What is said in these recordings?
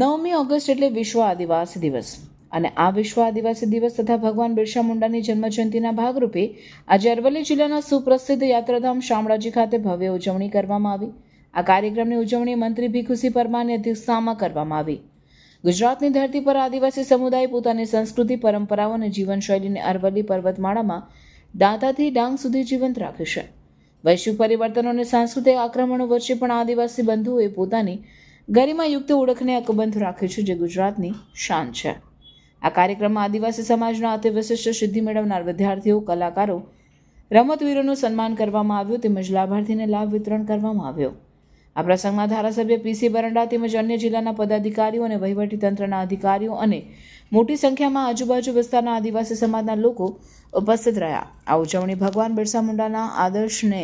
9મી August એટલે વિશ્વ આદિવાસી દિવસ અને આ વિશ્વ આદિવાસી દિવસ તથા ભગવાન બિરસા મુંડાની જન્મજયંતિના ભાગરૂપે આજે અરવલ્લી જિલ્લાના સુપ્રસિદ્ધ યાત્રાધામ શામળાજી ખાતે ભવ્ય ઉજવણી કરવામાં આવી. આ કાર્યક્રમની ઉજવણી મંત્રી ભીખુસિંહ પરમારની અધ્યક્ષતામાં કરવામાં આવી. ગુજરાતની ધરતી પર આદિવાસી સમુદાય પોતાની સંસ્કૃતિ, પરંપરાઓ અને જીવનશૈલીને અરવલ્લી પર્વતમાળામાં દાંતાથી ડાંગ સુધી જીવંત રાખ્યું છે. વૈશ્વિક પરિવર્તનો અને સાંસ્કૃતિક આક્રમણો વચ્ચે પણ આદિવાસી બંધુઓએ પોતાની ગરિમાયુક્ત ઓળખને અકબંધ રાખ્યું છે, જે ગુજરાતની શાન છે. આ કાર્યક્રમમાં આદિવાસી સમાજના અતિ વિશિષ્ટ સિદ્ધિ મેળવનાર વિદ્યાર્થીઓ, કલાકારો, રમતવીરોનું સન્માન કરવામાં આવ્યું તેમજ લાભાર્થીને લાભ વિતરણ કરવામાં આવ્યો. આ પ્રસંગમાં ધારાસભ્ય પીસી બરંડા તેમજ અન્ય જિલ્લાના પદાધિકારીઓ અને વહીવટીતંત્રના અધિકારીઓ અને મોટી સંખ્યામાં આજુબાજુ વિસ્તારના આદિવાસી સમાજના લોકો ઉપસ્થિત રહ્યા. આ ઉજવણી ભગવાન બિરસા મુંડાના આદર્શને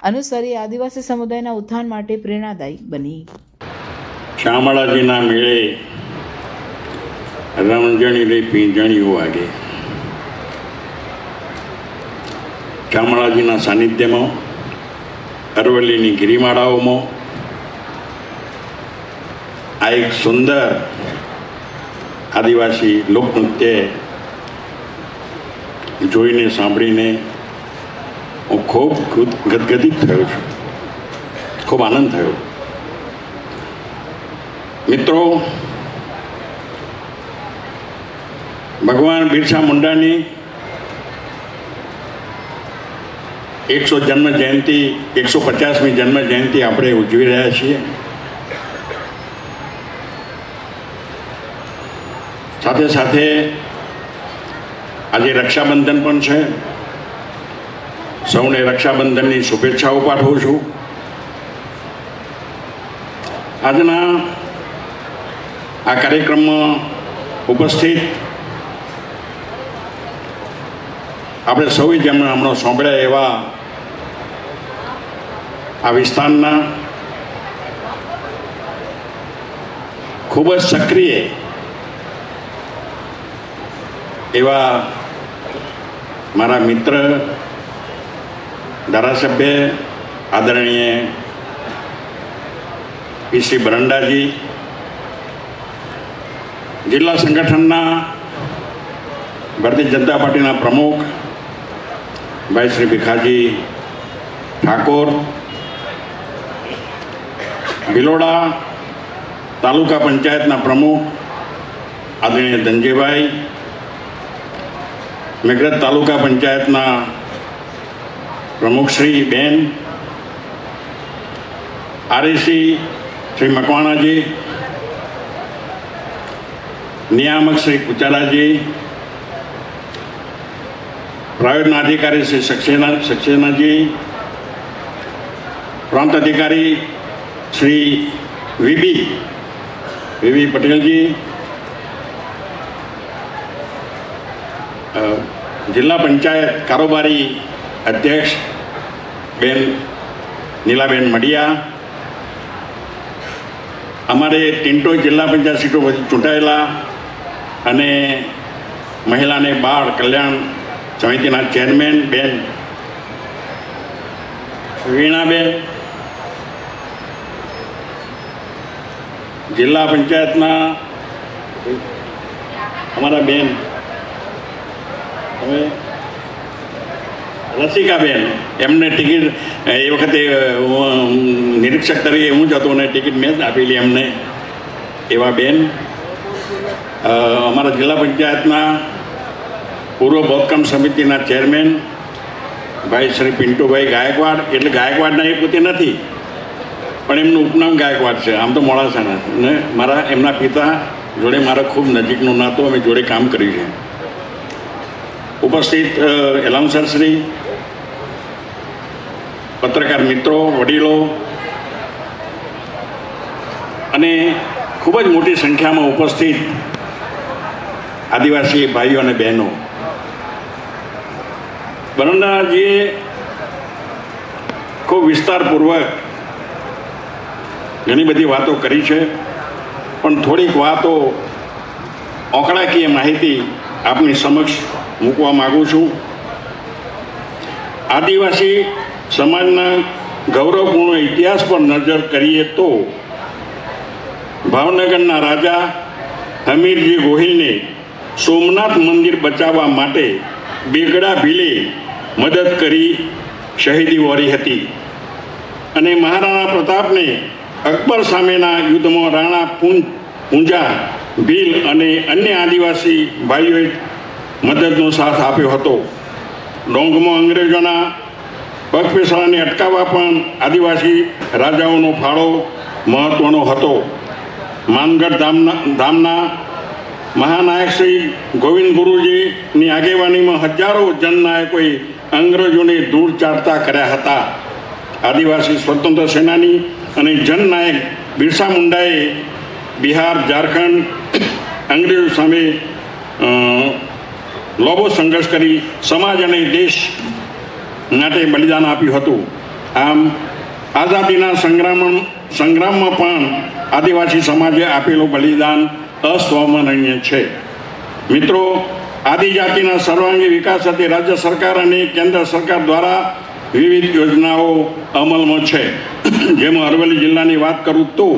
અનુસરી આદિવાસી સમુદાયના ઉત્થાન માટે પ્રેરણાદાયી બની. શામળાજીના મેળે રમઝણી રે પીંજણીઓ વાગે. શામળાજીના સાનિધ્યમાં અરવલ્લીની ગિરિમાળાઓમાં આ એક સુંદર આદિવાસી લોકનૃત્ય જોઈને સાંભળીને હું ખૂબ ગદગદિત થયો છું, ખૂબ આનંદ થયો. મિત્રો, ભગવાન બિરસા મુંડાની 150મી જન્મ જયંતિ આપણે ઉજવી રહ્યા છીએ. સાથે સાથે આજે રક્ષાબંધન પણ છે. સૌને રક્ષાબંધનની શુભેચ્છાઓ પાઠવું છું. આજના આ કાર્યક્રમમાં ઉપસ્થિત આપણે સૌએ જેમણે હમણાં સાંભળ્યા એવા આ વિસ્તારના ખૂબ જ સક્રિય એવા મારા મિત્ર, ધારાસભ્ય આદરણીય પીસી બરંડાજી, જિલ્લા સંગઠનના ભારતીય જનતા પાર્ટીના પ્રમુખ ભાઈ શ્રી ભીખાજી ઠાકોર, ભિલોડા તાલુકા પંચાયતના પ્રમુખ આદરણીય ધનજીભાઈ, મેઘરજ તાલુકા પંચાયતના પ્રમુખ શ્રી બેન, આરએસી શ્રી મકવાણાજી, નિયામક શ્રી કુચાલાજી, પ્રાયોજના અધિકારી શ્રી સક્સેનાજી, પ્રાંત અધિકારી શ્રી વીબી પટેલજી, જિલ્લા પંચાયત કારોબારી અધ્યક્ષ બેન નીલાબેન મડિયા, અમારે ટિન્ટો જિલ્લા પંચાયત સીટો ચૂંટાયેલા અને મહિલા અને બાળ કલ્યાણ સમિતિના ચેરમેન બેન વીણાબેન, જિલ્લા પંચાયતના અમારા બેન હવે રસિકાબેન, એમને ટિકિટ એ વખતે નિરીક્ષક તરીકે હું જ હતો અને ટિકિટ મેં જ આપેલી એમને, એવા બેન, અમારા જિલ્લા પંચાયતના પૂર્વ બાંધકામ સમિતિના ચેરમેન ભાઈ શ્રી પિન્ટુભાઈ ગાયકવાડ, એટલે ગાયકવાડના એ પોતે નથી પણ એમનું ઉપનામ ગાયકવાડ છે, આમ તો મોડાસાના, ને એમના પિતા જોડે મારા ખૂબ નજીકનો નાતો, અમે જોડે કામ કર્યું છે. ઉપસ્થિત એલાઉન્સર શ્રી, પત્રકાર મિત્રો, વડીલો અને ખૂબ જ મોટી સંખ્યામાં ઉપસ્થિત આદિવાસી ભાઈઓ અને બહેનો, બરંડાજીએ ખૂબ વિસ્તારપૂર્વક ઘણી બધી વાતો કરી છે, પણ થોડીક વાતો આંકડાકીય માહિતી આપની સમક્ષ મૂકવા માગું છું. આદિવાસી સમાજના ગૌરવપૂર્ણ ઇતિહાસ પર નજર કરીએ તો ભાવનગરના રાજા હમીરજી ગોહિલને સોમનાથ મંદિર બચાવવા માટે બેગડા ભીલે મદદ કરી શહીદી વહોરી હતી અને મહારાણા પ્રતાપને અકબર સામેના યુદ્ધમાં રાણા પૂંજા ભીલ અને અન્ય આદિવાસી ભાઈઓએ મદદનો સાથ આપ્યો હતો. ડોંગમાં અંગ્રેજોના પગપેસારાને અટકાવવા પણ આદિવાસી રાજાઓનો ફાળો મહત્વનો હતો. માનગઢ ધામના મહાનાયક શ્રી ગોવિંદ ગુરુજીની આગેવાનીમાં હજારો જનનાયકોએ અંગ્રેજોને ધૂળ ચાટતા કર્યા હતા. આદિવાસી સ્વતંત્ર સેનાની અને જનનાયક બિરસા મુંડાએ બિહાર, ઝારખંડ અંગ્રેજો સામે લોબો સંઘર્ષ કરી સમાજ અને દેશ માટે બલિદાન આપ્યું હતું. આમ આઝાદીના સંગ્રામમાં પણ આદિવાસી સમાજે આપેલું બલિદાન અસ્મરણીય છે. મિત્રો, આદિજાતિના સર્વાંગી વિકાસ સાથે રાજ્ય સરકાર અને કેન્દ્ર સરકાર દ્વારા વિવિધ યોજનાઓ અમલમાં છે. જેમાં અરવલ્લી જિલ્લાની વાત કરું તો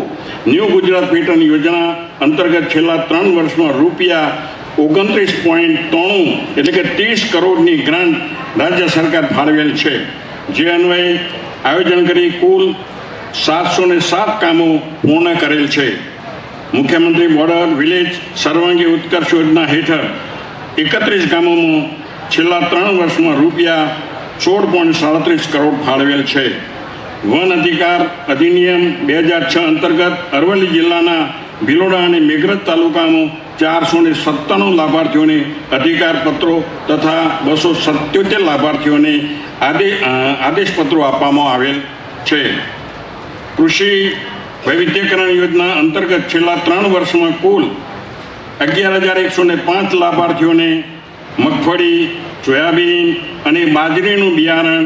ન્યૂ ગુજરાત પેટર્ન યોજના અંતર્ગત છેલ્લા 3 વર્ષમાં રૂપિયા 29.93 એટલે કે 30 કરોડની ગ્રાન્ટ રાજ્ય સરકાર ફાળવેલ છે. જે અન્વયે આયોજન કરી કુલ 707 કામો પૂર્ણ કરેલ છે. મુખ્યમંત્રી બોર્ડર વિલેજ સર્વાંગી ઉત્કર્ષ યોજના હેઠળ 31 ગામોમાં છેલ્લા 3 વર્ષમાં રૂપિયા 16.37 કરોડ ફાળવેલ છે. વન અધિકાર અધિનિયમ 2006 અંતર્ગત અરવલ્લી જિલ્લાના ભિલોડા અને મેઘરજ તાલુકામાં 497 લાભાર્થીઓને અધિકાર પત્રો તથા 277 લાભાર્થીઓને આદેશપત્રો આપવામાં આવેલ છે. કૃષિ વૈવિધ્યકરણ યોજના અંતર્ગત છેલ્લા 3 વર્ષમાં કુલ 11,105 લાભાર્થીઓને મગફળી, સોયાબીન અને બાજરીનું બિયારણ,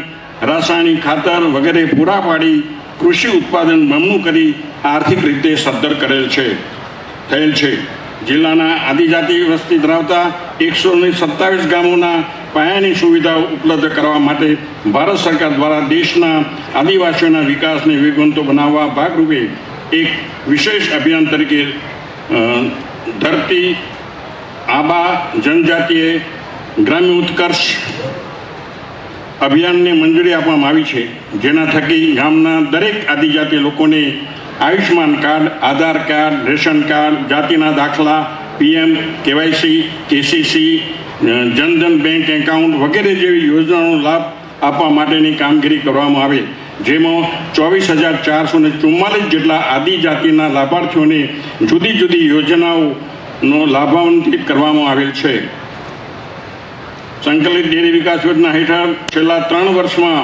રાસાયણિક ખાતર વગેરે પૂરા પાડી કૃષિ ઉત્પાદન બમણું કરી આર્થિક રીતે સદ્ધર થયેલ છે. જિલ્લાના આદિજાતિ વસ્તી ધરાવતા 127 ગામોના પાયાની સુવિધાઓ ઉપલબ્ધ કરવા માટે ભારત સરકાર દ્વારા દેશના આદિવાસીઓના વિકાસને વેગવંતો બનાવવા ભાગરૂપે એક વિશેષ અભિયાન તરીકે ધરતી આબા જનજાતીય ગ્રામ્ય ઉત્કર્ષ અભિયાનને મંજૂરી આપવામાં આવી છે. જેના થકી ગામના દરેક આદિજાતિ લોકોને Ayushman card, Aadhaar card, ration card, જાતિના દાખલા, PM, KYC, KCC, Jandhan bank account વગેરે જેવી યોજનાઓનો લાભ આપવા માટેની કામગીરી કરવામાં આવે. જેમાં 24,444 જેટલા આદિજાતિના લાભાર્થીઓને જુદી જુદી યોજનાઓનો લાભાન્વિત કરવામાં આવેલ છે. સંકલિત ડેરી વિકાસ યોજના હેઠળ છેલ્લા 3 વર્ષમાં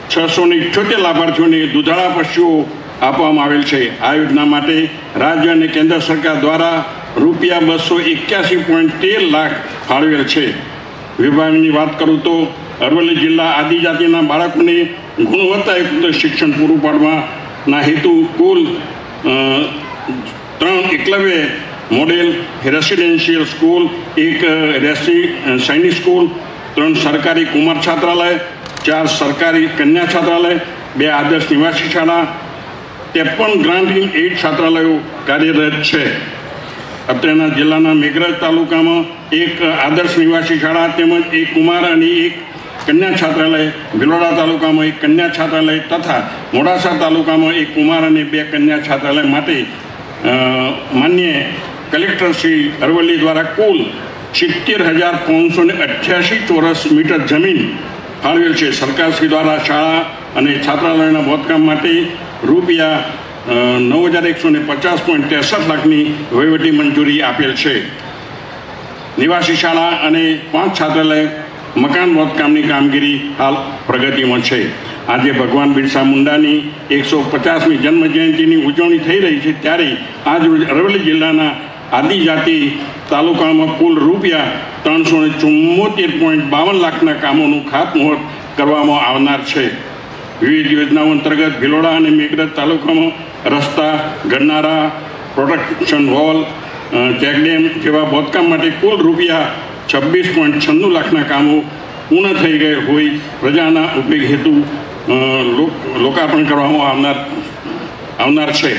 678 લાભાર્થીઓને દૂધાળા પશુઓ આપવામાં આવેલ છે. આ યોજના માટે રાજ્ય અને કેન્દ્ર સરકાર દ્વારા રૂપિયા 281.13 લાખ ફાળવેલ છે. વિભાગની વાત કરું તો અરવલ્લી જિલ્લા આદિજાતિના બાળકોને ગુણવત્તાયુક્ત શિક્ષણ પૂરું પાડવાના હેતુ કુલ 3 એકલવ્ય મોડેલ રેસિડેન્શિયલ સ્કૂલ, 1 સૈનિક સ્કૂલ, 3 સરકારી કુમાર છાત્રાલય, 4 સરકારી કન્યા છાત્રાલય, 2 આદર્શ નિવાસી શાળા, 53 ગ્રાન્ટિંગ એઇડ છાત્રાલયો કાર્યરત છે. અત્રેના જિલ્લાના મેઘરજ તાલુકામાં 1 આદર્શ નિવાસી શાળા તેમજ 1 કુમાર અને 1 કન્યા છાત્રાલય, ભિલોડા તાલુકામાં 1 કન્યા છાત્રાલય તથા મોડાસા તાલુકામાં 1 કુમાર અને 2 કન્યા છાત્રાલય માટે માન્ય કલેક્ટર શ્રી અરવલ્લી દ્વારા કુલ 70,588 ચોરસ મીટર જમીન ફાળવેલ છે. સરકારશ્રી દ્વારા શાળા અને છાત્રાલયોના બાંધકામ માટે રૂપિયા 9,150.63 લાખની વહીવટી મંજૂરી આપેલ છે. નિવાસી શાળા અને 5 છાત્રાલય મકાન બાંધકામની કામગીરી હાલ પ્રગતિમાં છે. આજે ભગવાન બિરસા મુંડાની 150મી જન્મ જયંતિની ઉજવણી થઈ રહી છે ત્યારે આજ અરવલ્લી જિલ્લાના આદિજાતિ તાલુકામાં કુલ રૂપિયા 374.52 લાખના કામોનું ખાતમુહૂર્ત કરવામાં આવનાર છે. વિવિધ યોજનાઓ અંતર્ગત ભિલોડા અને મેઘરજ તાલુકામાં રસ્તા, ગરનારા, પ્રોટેક્શન વોલ, ચેકડેમ જેવા બાંધકામ માટે કુલ રૂપિયા 26.96 લાખના કામો પૂર્ણ થઈ ગયે હોય પ્રજાના ઉપયોગ હેતુ લોકાર્પણ કરવામાં આવનાર છે.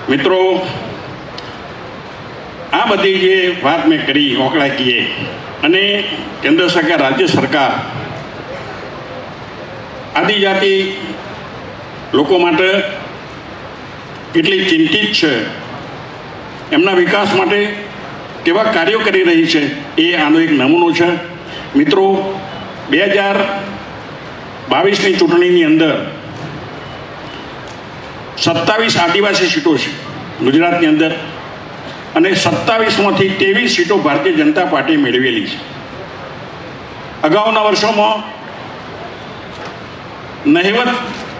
મિત્રો, આ બધી જે વાત મેં કરી ઓકળાકીએ અને કેન્દ્ર સરકાર રાજ્ય સરકાર આદિજાતિ લોકો માટે કેટલી ચિંતિત છે, એમના વિકાસ માટે કેવા કાર્યો કરી રહી છે, એ આનો એક નમૂનો છે. મિત્રો, 2022ની ચૂંટણીની અંદર 27 આદિવાસી સીટો છે ગુજરાતની અંદર અને 27માંથી 23 સીટો ભારતીય જનતા પાર્ટી મેળવેલી છે. અગાઉના વર્ષોમાં નહિવત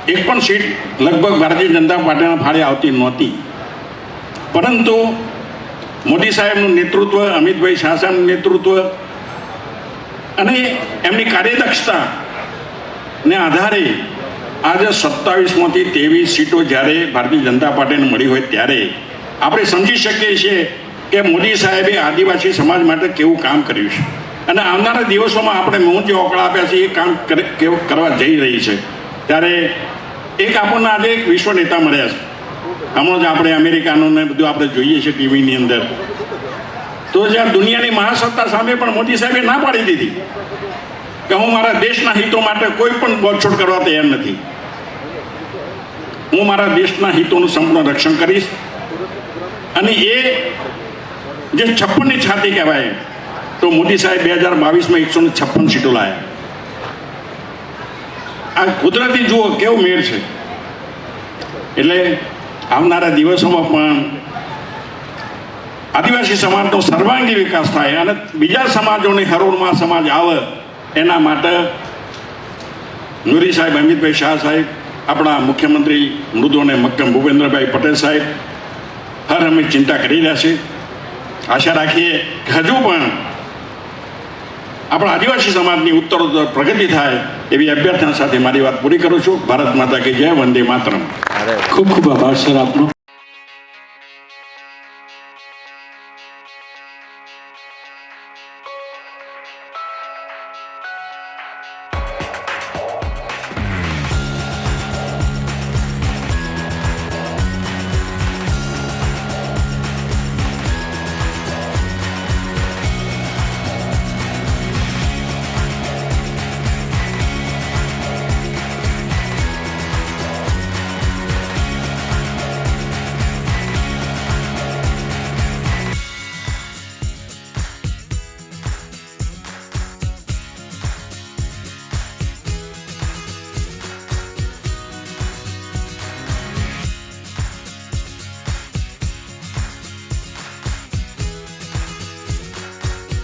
એક પણ સીટ લગભગ ભારતીય જનતા પાર્ટીના ફાળે આવતી નહોતી, પરંતુ મોદી સાહેબનું નેતૃત્વ, અમિતભાઈ શાહ સાહેબનું નેતૃત્વ અને એમની કાર્યદક્ષતાને આધારે આજે 27માંથી 23 સીટો જ્યારે ભારતીય જનતા પાર્ટીને મળી હોય ત્યારે આપણે સમજી શકીએ છીએ કે મોદી સાહેબે આદિવાસી સમાજ માટે કેવું કામ કર્યું છે અને આવનારા દિવસોમાં આપણે મોં જે ઓકળા આપ્યા છે એ કામ કેવું કરવા જઈ રહી છે. ત્યારે એક આપણને આજે એક વિશ્વ નેતા મળ્યા છે. હમણાં જ આપણે અમેરિકાનું ને બધું આપણે જોઈએ છીએ ટીવીની અંદર. તો જ્યાં દુનિયાની મહાસત્તા સામે પણ મોદી સાહેબે ના પાડી દીધી કે હું મારા દેશના હિતો માટે કોઈ પણ બોલછોડ કરવા તૈયાર નથી, હું મારા દેશના હિતોનું સંપૂર્ણ રક્ષણ કરીશ. અને એ જે 56ની છાતી કહેવાય, તો મોદી સાહેબ 2022માં 156 સીટો લાયા. આ કુદરતી જુઓ કેવો મેળ છે. એટલે આવનારા દિવસોમાં પણ આદિવાસી સમાજનો સર્વાંગી વિકાસ થાય અને બીજા સમાજોને હરોળમાં સમાજ આવે એના માટે નુરી સાહેબ, અમિતભાઈ શાહ સાહેબ, આપણા મુખ્યમંત્રી મૃદુ અને મક્કમ ભૂપેન્દ્રભાઈ પટેલ સાહેબ હર હંમેશ ચિંતા કરી રહ્યા છે. આશા રાખીએ કે હજુ પણ આપણા આદિવાસી સમાજની ઉત્તરોત્તર પ્રગતિ થાય એવી અભ્યર્થના સાથે મારી વાત પૂરી કરું છું. ભારત માતા કી જય, વંદે માતરમ. ખૂબ ખૂબ આભાર સર આપનો.